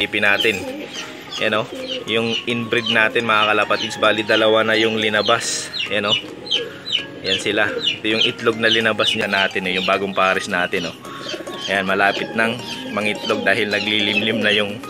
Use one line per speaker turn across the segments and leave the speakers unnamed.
ipin natin. Yan o, yung inbreed natin mga kalapatids, bali dalawa na yung linabas. Yan o, yan sila. Ito yung itlog na linabas niya natin, yung bagong pares natin o. Ayan, malapit nang mangitlog dahil naglilimlim na yung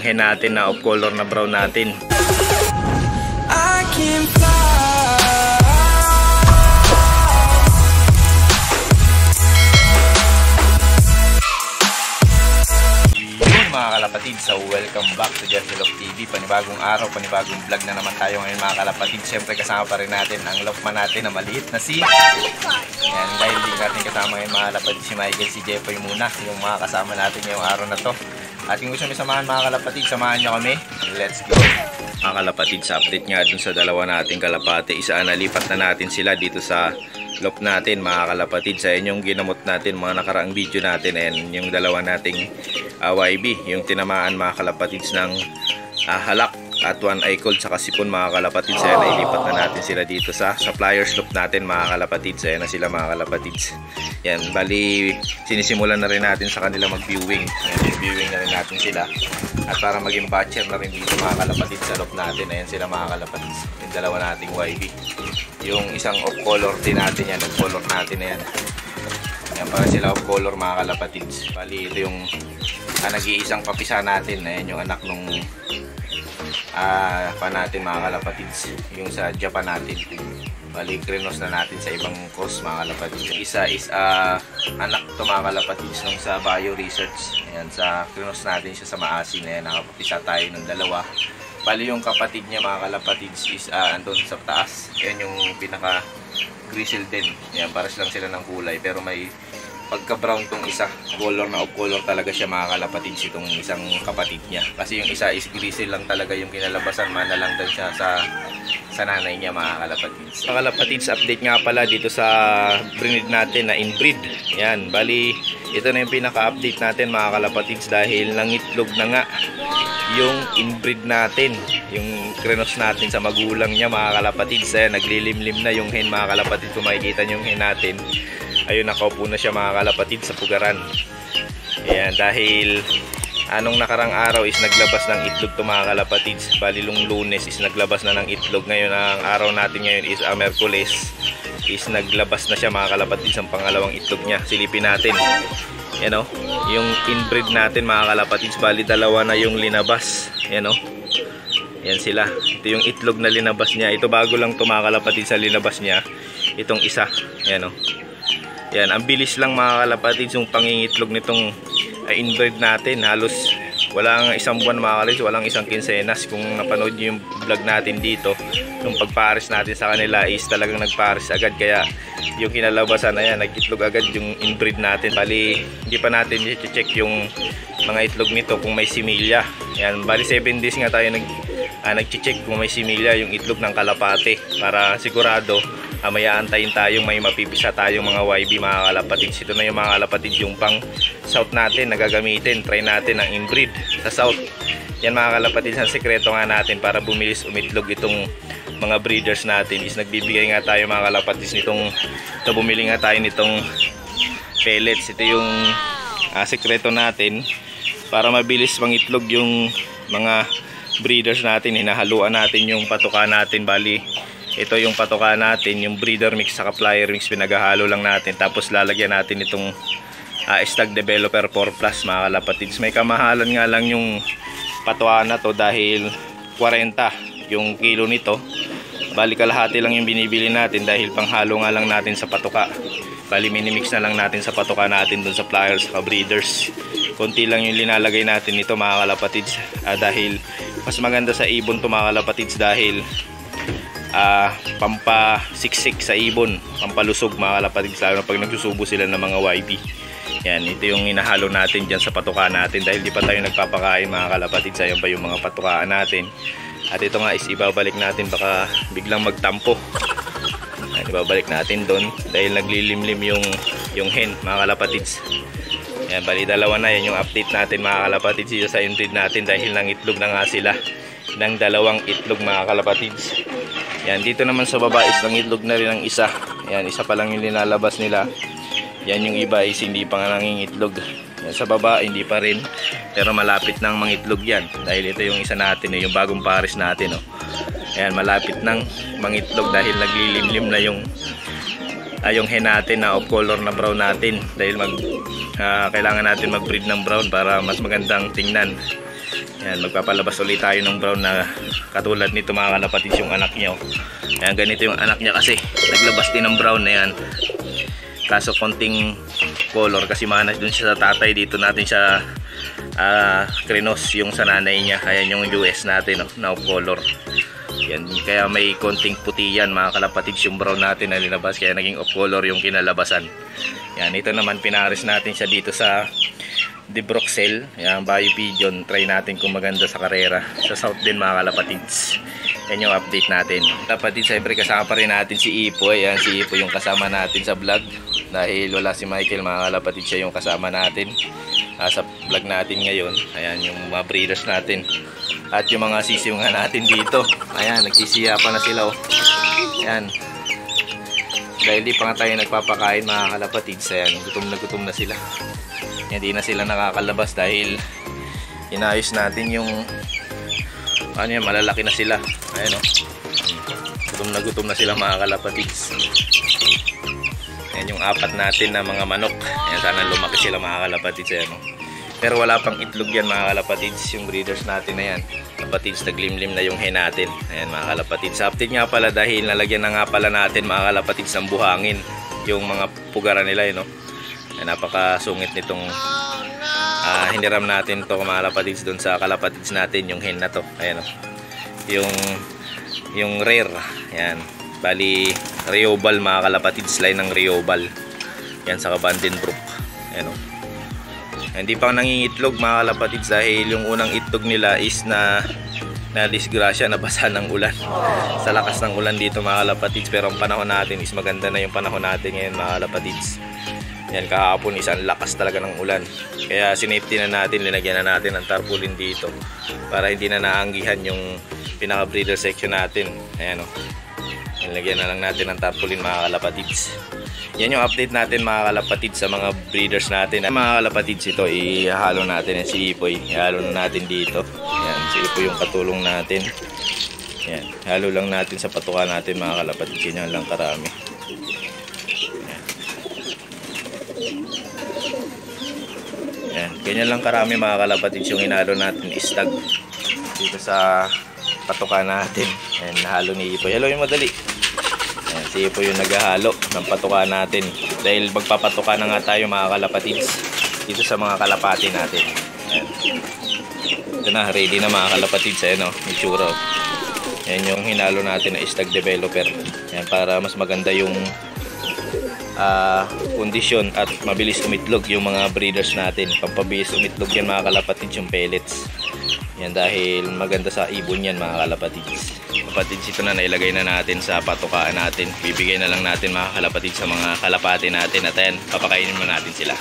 hen natin na off color na brown natin. Mga kalapatid, so welcome back to Jezelog TV. Panibagong araw, panibagong vlog na naman tayo ngayon mga kalapatid. Siyempre kasama pa rin natin ang lokman natin na maliit na si yan, dahil din natin kasama ngayon mga kalapatid si Michael, si Jeffoy muna yung mga kasama natin ngayong araw na to. At kung gusto nyo samahan mga kalapatid, samahan nyo kami. Let's go! Mga kalapatid, sa update nga dun sa dalawa nating kalapate, isa nalipat na natin sila dito sa lop natin mga kalapatid. Sa inyong ginamot natin mga nakaraang video natin, and yung dalawa nating YB, yung tinamaan mga kalapatids ng halak at one eye cold sa sipon mga kalapatids. Ayan, nailipat na natin sila dito sa suppliers loop natin mga kalapatids. Ayan na sila mga kalapatids. Yan, bali sinisimulan na rin natin sa kanila mag-viewing. Viewing na rin natin sila. At para maging batcher na rin dito mga kalapatids sa loop natin. Ayan sila mga kalapatids. Yung dalawa nating YB. Yung isang off color din natin yan. Off color natin na yan. Ayan, para sila off color mga kalapatids. Bali ito yung nag-iisang papisa natin. Ayan yung anak nung pa natin mga kalapatids, yung sa Japan natin. Bali krinos na natin sa ibang course mga kalapatids. Isa is anak to mga kalapatids nung sa bio research. Ayan, sa krinos natin siya sa maasin. Ayan, nakapapisa tayo ng dalawa. Bali yung kapatid niya mga kalapatids is andun sa taas. Ayan yung pinaka grizzle din. Ayan, pares lang sila ng kulay pero may pagka brown tong isa, color na off color talaga siya mga kalapatids, itong isang kapatid niya. Kasi yung isa is grizzle lang talaga yung kinalabasan, mana lang daw siya sa nanay niya mga kalapatids. Mga kalapatids, update nga pala dito sa breed natin na inbreed. Yan, bali ito na yung pinaka-update natin mga kalapatids dahil nangitlog na nga yung inbreed natin, yung krenos natin sa magulang niya mga kalapatids. Ayan, naglilimlim na yung hen mga kalapatids. Kung makikita nyo yung hen natin, ayun, nakaupo na siya mga kalapatid sa pugaran. Ayan, dahil anong nakarang araw is naglabas ng itlog to mga kalapatids. Bali lung Lunes is naglabas na ng itlog. Ngayon ang araw natin ngayon is Merkules, is naglabas na siya mga kalapatids ang pangalawang itlog niya. Silipin natin. Yan o, yung inbreed natin mga kalapatids, bali dalawa na yung linabas. Yan o, yan sila. Ito yung itlog na linabas niya. Ito bago lang to mga kalapatids sa linabas niya. Itong isa. Yan o. Yan, ang bilis lang mga kalapatids yung pangingitlog nitong inbreed natin. Halos walang isang buwan mga kalapatids, walang isang kinsenas. Kung napanood nyo yung vlog natin dito, yung pagpares natin sa kanila is talagang nagpares agad. Kaya yung kinalabasan na yan, nag-itlog agad yung inbreed natin. Bali, hindi pa natin i-check yung mga itlog nito kung may similya. Yan, bali 7 days nga tayo nag-check kung may similya yung itlog ng kalapate. Para sigurado, may aantayin tayong may mapipisa tayong mga YB mga kalapatids. Ito na yung mga kalapatids yung pang south natin na gagamitin. Try natin ang inbreed sa south. Yan mga kalapatids, ang sekreto nga natin para bumilis umitlog itong mga breeders natin is nagbibigay nga tayo mga kalapatids nitong bumili nga tayo nitong pellets. Ito yung sekreto natin para mabilis mangitlog yung mga breeders natin. Hinahaluan natin yung patuka natin. Bali ito yung patoka natin, yung breeder mix sa flyer mix, pinaghahalo lang natin. Tapos lalagyan natin itong Stag Developer 4 Plus mga kalapatids. May kamahalan nga lang yung patoka na to dahil 40 yung kilo nito. Bali kalahati lang yung binibili natin dahil panghalo nga lang natin sa patoka. Bali minimix na lang natin sa patoka natin dun sa flyers sa breeders. Konti lang yung linalagay natin nito mga kalapatids, dahil mas maganda sa ibon to mga kalapatids dahil pampasiksik sa ibon, pampalusog mga kalapatids, lalo na pag nagsusubo sila ng mga YB. Yan, ito yung inahalo natin dyan sa patuka natin dahil di pa tayo nagpapakain mga kalapatids. Ayan pa yung mga patukaan natin. At ito nga is ibabalik natin, baka biglang magtampo. Ayan, ibabalik natin doon dahil naglilimlim yung hen mga kalapatids. Yan, bali dalawa na. Yan yung update natin mga kalapatids dito sa inbreed natin dahil nangitlog na nga sila ng dalawang itlog mga kalapatids. Yan, dito naman sa baba is nangitlog na rin ang isa. Yan, isa pa lang yung linalabas nila. Yan, yung iba is hindi pa nga nangingitlog. Yan, sa baba hindi pa rin, pero malapit nang mangitlog yan dahil ito yung isa natin, yung bagong pares natin. Ayan, malapit nang mangitlog dahil naglilimlim na yung hen natin na off color na brown natin dahil kailangan natin mag-breed ng brown para mas magandang tingnan. Ayan, magpapalabas ulit tayo ng brown na katulad nito mga kalapatids, yung anak niya. Ayan, ganito yung anak niya kasi naglabas din ng brown na yan. Kaso konting color kasi manas dun siya sa tatay, dito natin siya krinos yung sa nanay niya. Ayan yung US natin na off color. Yan, kaya may konting puti yan mga kalapatids yung brown natin na linabas, kaya naging off color yung kinalabasan. Yan, ito naman pinares natin siya dito sa De Bruxelles. Yan, Bayo Pigeon, try natin kung maganda sa karera sa south din mga kalapatids. Yan yung update natin. Kalapatids, siyempre kasama pa rin natin si Ipo. Yan, si Ipo yung kasama natin sa vlog dahil wala si Michael mga kalapatids, siya yung kasama natin sa vlog natin ngayon. Ayan yung mga breeders natin at yung mga sisiw nga natin dito. Ayan, nagsisiya pa na sila. Ayan, dahil di pa nga tayo nagpapakain mga kalapatids. Ayan, gutom na sila. Hindi na sila nakakalabas dahil inayos natin yung yan, malalaki na sila. Ayan, gutom na sila mga kalapatids. Ayan yung apat natin na mga manok. Ayan, sana lumaki sila mga kalapatids. Ayan, pero wala pang itlog yan mga kalapatids, yung breeders natin na yan. Kalapatids, naglimlim na yung hen natin. Ayan mga kalapatids, update nga pala dahil nalagyan na nga pala natin mga kalapatids ng buhangin yung mga pugara nila. Ayan, napakasungit nitong hiniram natin to mga kalapatids doon sa kalapatids natin, yung hen na to. Ayan, yung rare. Ayan, bali Riobal mga kalapatids, line ng Riobal yan sa Vandenbroek. Ayan, hindi pa nangingitlog mga kalapatids dahil yung unang itlog nila is na disgrasya, nabasa ng ulan sa lakas ng ulan dito mga kalapatids. Pero ang panahon natin is maganda na yung panahon natin ngayon mga kalapatids. Yan, kahapon isang lakas talaga ng ulan, kaya sinafety na natin, linagyan na natin ng tarpaulin dito para hindi na naanggihan yung pinaka breeder section natin. Ayan, nilagyan na lang natin ng tarpaulin mga kalapatids. Yan yung update natin mga kalapatids sa mga breeders natin. Mga kalapatids, ito ihalo natin si Ipoy. Ihalo na natin dito. Yan, si Ipoy yung katulong natin. Yan, halo lang natin sa patuka natin mga kalapatids. Yan lang karami. Yan, ganyan lang karami mga kalapatids yung inalo natin istag dito sa patuka natin. Yan, halo ni Ipoy. Halo yung madali. Ayan, si Ipo yung naghahalo ng patuka natin dahil magpapatuka na nga tayo mga kalapatids dito sa mga kalapati natin. Ayan. Ito na, ready na mga kalapatids. Ayan, may tsura. Ayan yung hinalo natin na istag developer. Ayan, para mas maganda yung kondisyon at mabilis umitlog yung mga breeders natin. Pampabilis umitlog yan mga kalapatids yung pellets. Yan, dahil maganda sa ibon yan mga kalapatids. Kalapatids, ito na nailagay na natin sa patukaan natin. Bibigay na lang natin mga kalapatids sa mga kalapati natin at ayan, papakainin mo natin sila.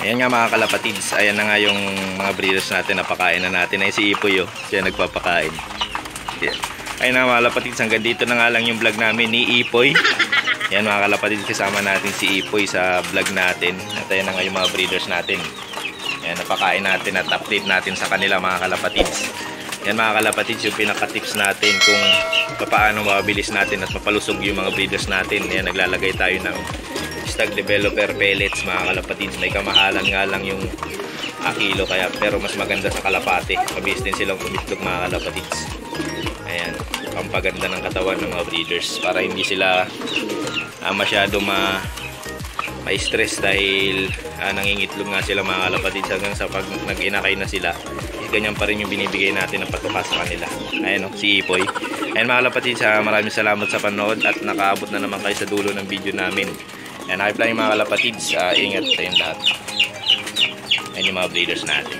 Ayan nga mga kalapatids, ayan na nga yung mga breeders natin, napakain na natin. Ay si Ipoy, siya nagpapakain. Ayan na mga kalapatids, hanggang dito na nga lang yung vlog namin ni Ipoy. Ayan mga kalapatids, kasama natin si Ipoy sa vlog natin. At ayan na nga yung mga breeders natin. Ayan, napakain natin at update natin sa kanila mga kalapatids. Ayan mga kalapatids, yung pinaka-tips natin kung paano mabilis natin at mapalusog yung mga breeders natin. Ayan, naglalagay tayo ng Hashtag developer pellets mga kalapatids. May kamahalan nga lang yung kilo kaya, pero mas maganda sa kalapate. Mabilis din silang umitlog mga kalapatids. Ayan, pampaganda ng katawan ng mga breeders para hindi sila masyado ma-stress dahil nangingitlog nga sila mga kalapatids hanggang sa pag nag-inakay na sila. Ganyan pa rin yung binibigay natin ng patuka sa kanila. Ayan si Ipoy. Ayan mga kalapatids, maraming salamat sa panood at nakaabot na naman kayo sa dulo ng video namin. Ayan, happy flying mga kalapatids. Ingat sa lahat. Ayan yung mga breeders natin.